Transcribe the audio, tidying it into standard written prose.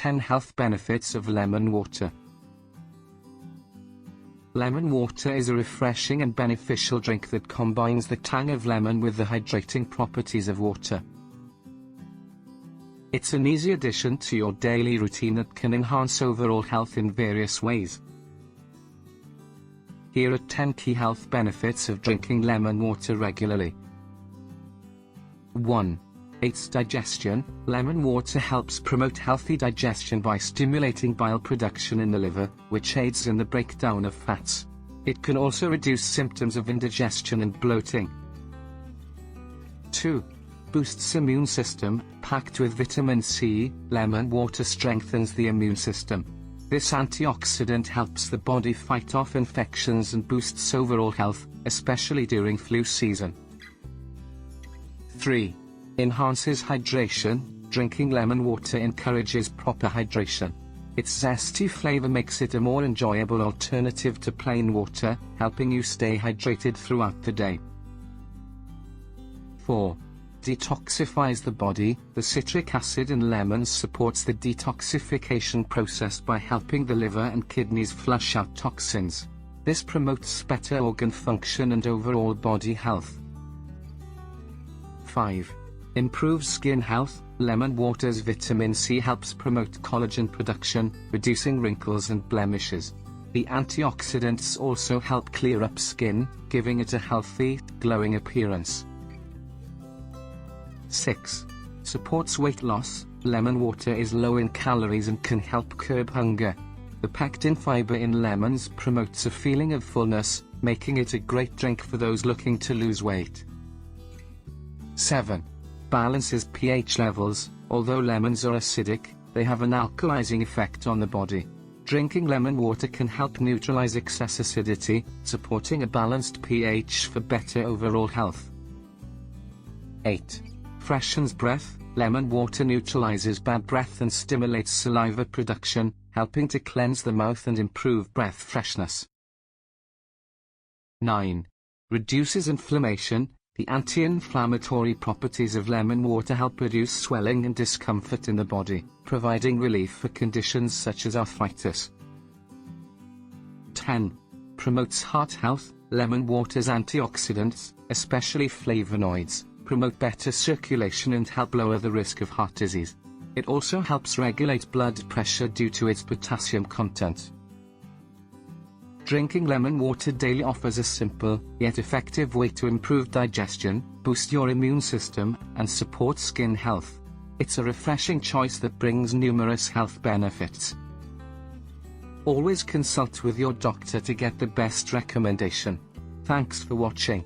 10 health benefits of lemon water. Lemon water is a refreshing and beneficial drink that combines the tang of lemon with the hydrating properties of water. It's an easy addition to your daily routine that can enhance overall health in various ways. Here are 10 key health benefits of drinking lemon water regularly. 1. Aids digestion. Lemon water helps promote healthy digestion by stimulating bile production in the liver, which aids in the breakdown of fats. It can also reduce symptoms of indigestion and bloating. 2. Boosts immune system. Packed with vitamin C, lemon water strengthens the immune system. This antioxidant helps the body fight off infections and boosts overall health, especially during flu season. 3. Enhances hydration. Drinking lemon water encourages proper hydration. Its zesty flavor makes it a more enjoyable alternative to plain water, helping you stay hydrated throughout the day. 4. Detoxifies the body. The citric acid in lemons supports the detoxification process by helping the liver and kidneys flush out toxins. This promotes better organ function and overall body health. 5. Improves skin health. Lemon water's vitamin C helps promote collagen production, reducing wrinkles and blemishes. The antioxidants also help clear up skin, giving it a healthy, glowing appearance. 6. Supports weight loss. Lemon water is low in calories and can help curb hunger. The pectin fiber in lemons promotes a feeling of fullness, making it a great drink for those looking to lose weight. 7. Balances pH levels. Although lemons are acidic, they have an alkalizing effect on the body. Drinking lemon water can help neutralize excess acidity, supporting a balanced pH for better overall health. 8. Freshens breath. Lemon water neutralizes bad breath and stimulates saliva production, helping to cleanse the mouth and improve breath freshness. 9. Reduces inflammation. The anti-inflammatory properties of lemon water help reduce swelling and discomfort in the body, providing relief for conditions such as arthritis. 10. Promotes heart health. Lemon water's antioxidants, especially flavonoids, promote better circulation and help lower the risk of heart disease. It also helps regulate blood pressure due to its potassium content. Drinking lemon water daily offers a simple, yet effective way to improve digestion, boost your immune system, and support skin health. It's a refreshing choice that brings numerous health benefits. Always consult with your doctor to get the best recommendation. Thanks for watching.